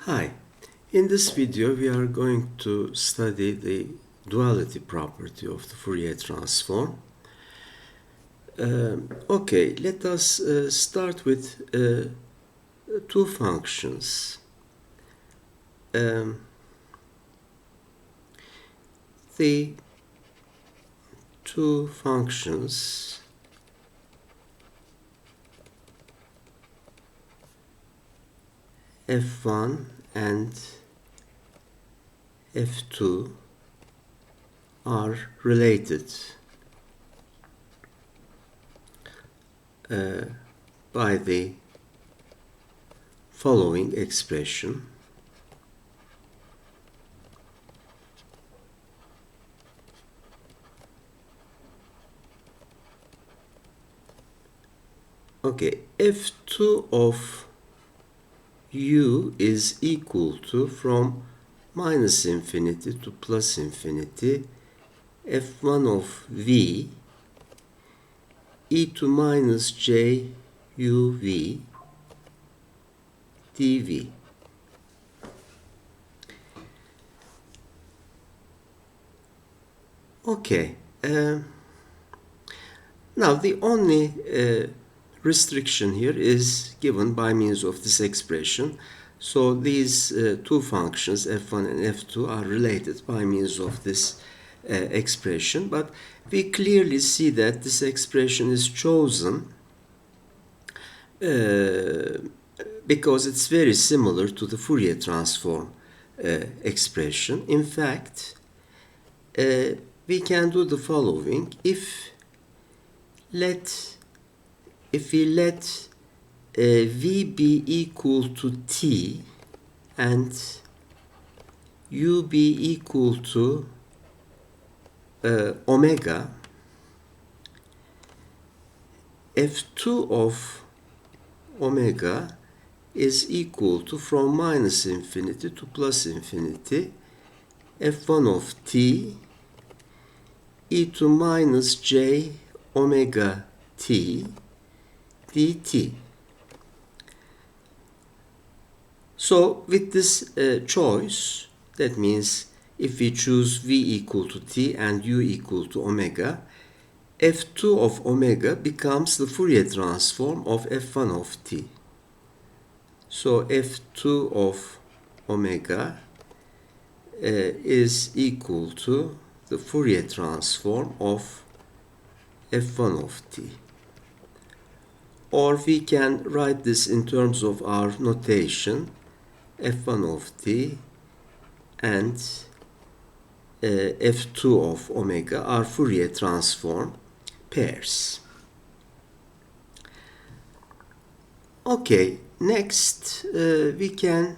Hi, in this video we are going to study the duality property of the Fourier transform. Okay, let us start with two functions. The two functions f1 and f2 are related by the following expression. Okay, f2 of u is equal to, from minus infinity to plus infinity, f1 of v e to minus j uv dv. Okay, now the only restriction here is given by means of this expression. So these two functions, f1 and f2, are related by means of this expression. But we clearly see that this expression is chosen because it's very similar to the Fourier transform expression. In fact, we can do the following. If we let v be equal to t and u be equal to omega, f2 of omega is equal to, from minus infinity to plus infinity, f1 of t e to minus j omega t dt. So with this choice, that means if we choose v equal to t and u equal to omega, f2 of omega becomes the Fourier transform of f1 of t. So f2 of omega is equal to the Fourier transform of f1 of t. Or we can write this in terms of our notation, f1 of t and f2 of omega are Fourier transform pairs. Okay, next we can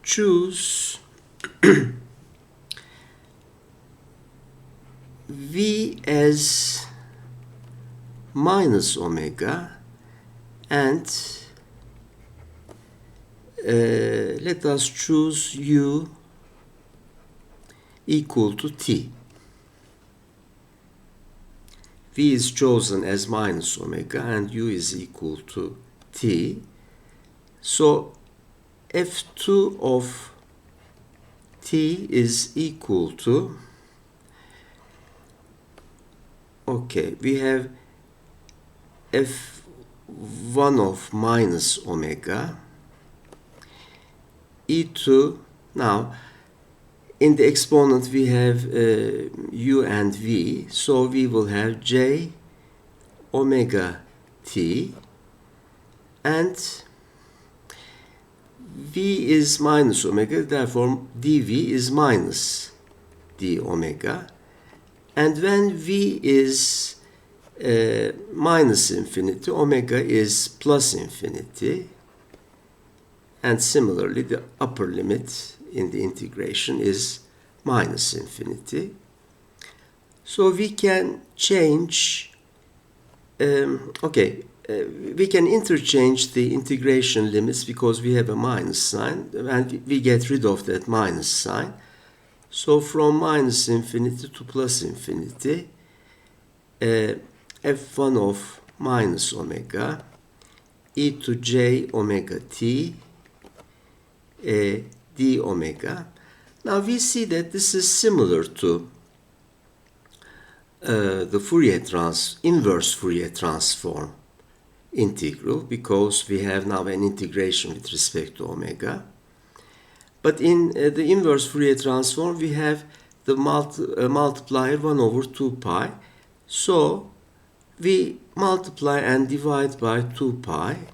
choose v as minus omega and let us choose u equal to t. V is chosen as minus omega and u is equal to t. So f2 of t is equal to, okay, we have f1 of minus omega e to, now in the exponent we have u and v, so we will have j omega t, and v is minus omega, therefore dv is minus d omega, and when v is minus infinity, omega is plus infinity, and similarly the upper limit in the integration is minus infinity. So we can change, we can interchange the integration limits because we have a minus sign, and we get rid of that minus sign. So from minus infinity to plus infinity, f1 of minus omega e to j omega t d omega. Now we see that this is similar to the inverse Fourier transform integral, because we have now an integration with respect to omega. But in the inverse Fourier transform, we have the multiplier 1 over 2 pi. So we multiply and divide by 2 pi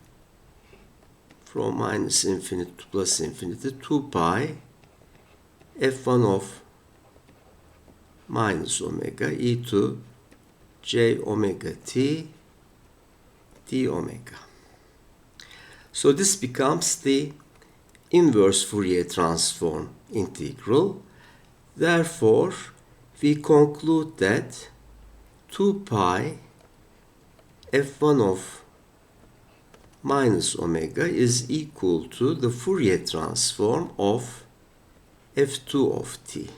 from minus infinity to plus infinity, 2 pi f1 of minus omega e to j omega t d omega. So this becomes the inverse Fourier transform integral. Therefore, we conclude that 2 pi f1 of minus omega is equal to the Fourier transform of f2 of t.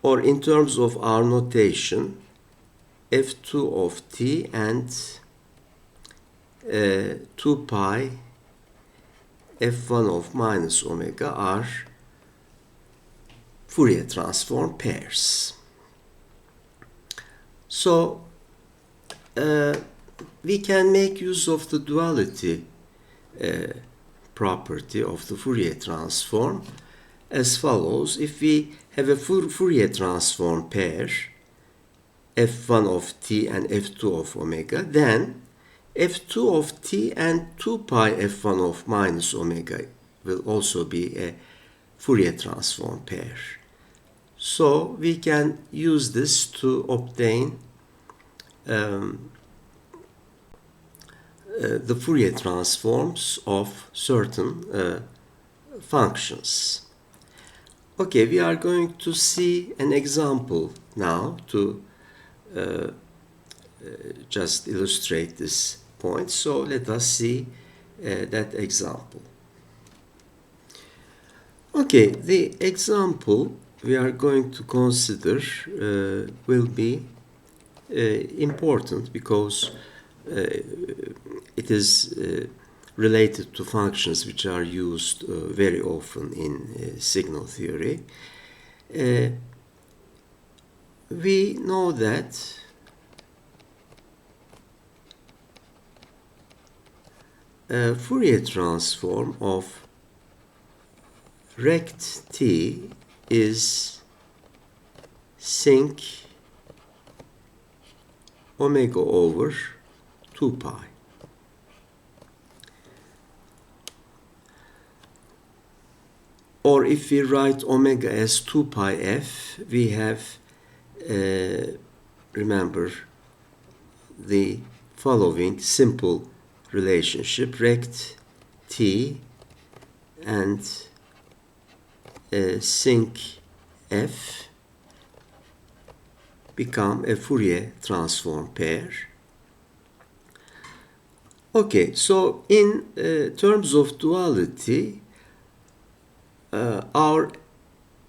Or in terms of our notation, f2 of t and 2 pi f1 of minus omega are Fourier transform pairs. So we can make use of the duality property of the Fourier transform as follows. If we have a Fourier transform pair, f1 of t and f2 of omega, then f2 of t and 2 pi f1 of minus omega will also be a Fourier transform pair. So we can use this to obtain the Fourier transforms of certain functions. Okay, we are going to see an example now to just illustrate this point. So let us see that example. Okay, the example we are going to consider will be important because it is related to functions which are used very often in signal theory. We know that a Fourier transform of rect t is sinc omega over 2 pi. Or if we write omega as 2 pi f, we have, remember, the following simple relationship: rect t and sinc f become a Fourier transform pair. Okay, so in terms of duality, our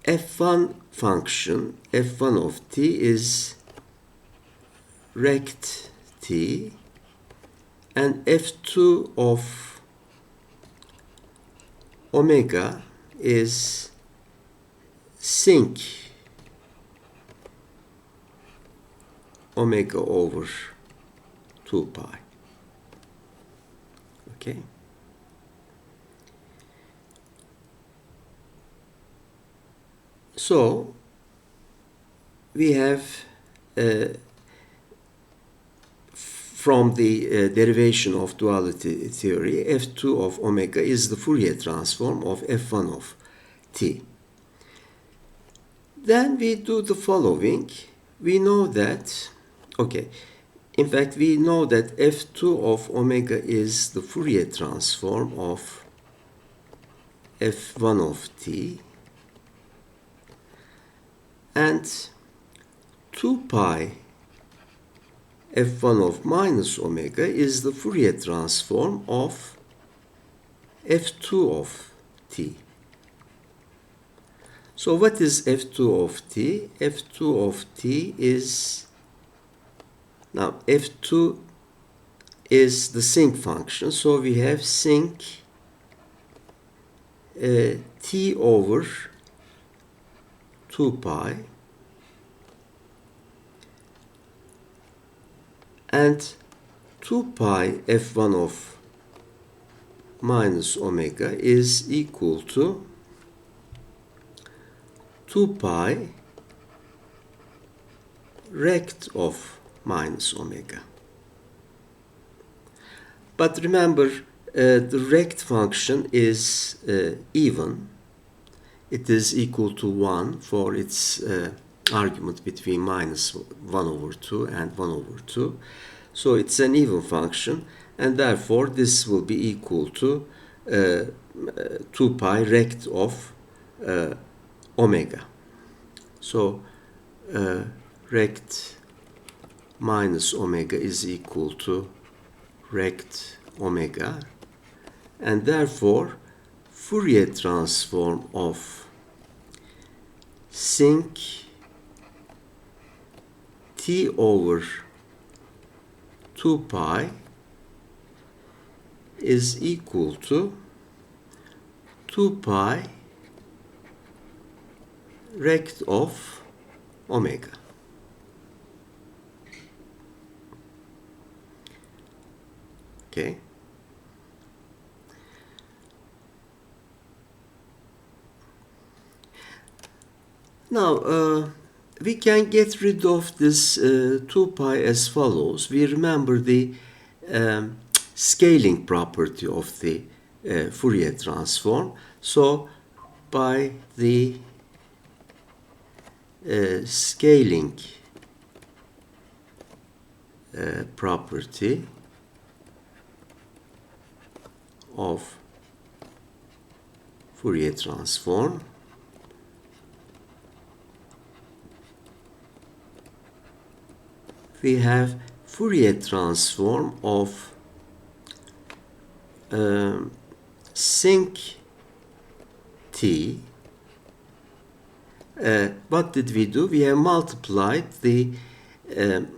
f1 function, f1 of t, is rect t, and f2 of omega is sinc omega over 2 pi. Okay. So we have from the derivation of duality theory, f2 of omega is the Fourier transform of f1 of t. Then we do the following. We know that, okay, in fact, we know that f2 of omega is the Fourier transform of f1 of t, and 2 pi f1 of minus omega is the Fourier transform of f2 of t. So what is f2 of t? f2 of t is, now f2 is the sinc function, so we have sinc t over 2 pi and 2 pi f1 of minus omega is equal to 2 pi rect of minus omega. But remember, the rect function is even. It is equal to 1 for its argument between minus 1 over 2 and 1 over 2. So it's an even function, and therefore this will be equal to 2 pi rect of omega. So rect minus omega is equal to rect omega, and therefore Fourier transform of sinc t over 2 pi is equal to 2 pi rect of omega. Okay. Now, we can get rid of this 2 pi as follows. We remember the scaling property of the Fourier transform. So, by the scaling property of Fourier transform, we have Fourier transform of sinc t. What did we do? We have multiplied the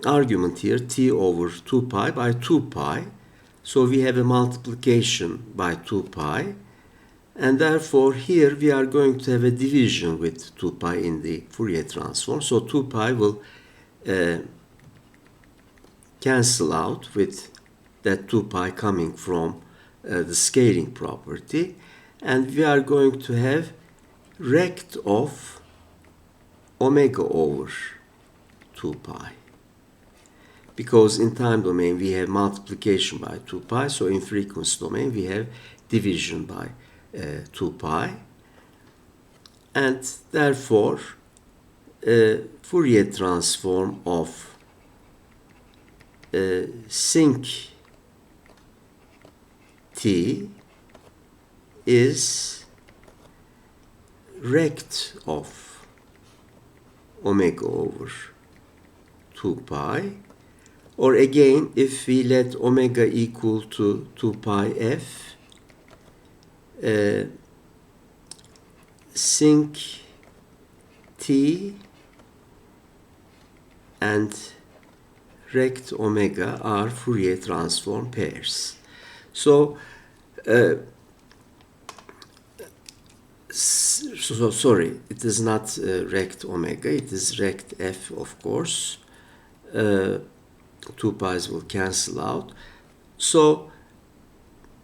argument here, t over 2 pi by 2 pi. So we have a multiplication by 2 pi. And therefore here we are going to have a division with 2 pi in the Fourier transform. So 2 pi will cancel out with that 2 pi coming from the scaling property. And we are going to have rect of omega over 2 pi. Because in time domain we have multiplication by 2 pi, so in frequency domain we have division by 2 pi. And therefore, Fourier transform of sinc t is rect of omega over 2 pi, or again, if we let omega equal to 2 pi f, sinc t and rect omega are Fourier transform pairs. So, sorry, it is not rect omega, it is rect f, of course. 2 pi's will cancel out. So,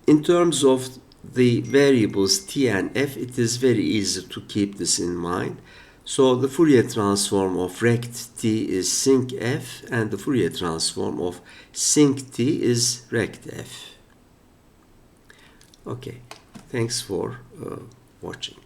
in terms of the variables t and f, it is very easy to keep this in mind. So, the Fourier transform of rect t is sinc f, and the Fourier transform of sinc t is rect f. Okay, thanks for watching.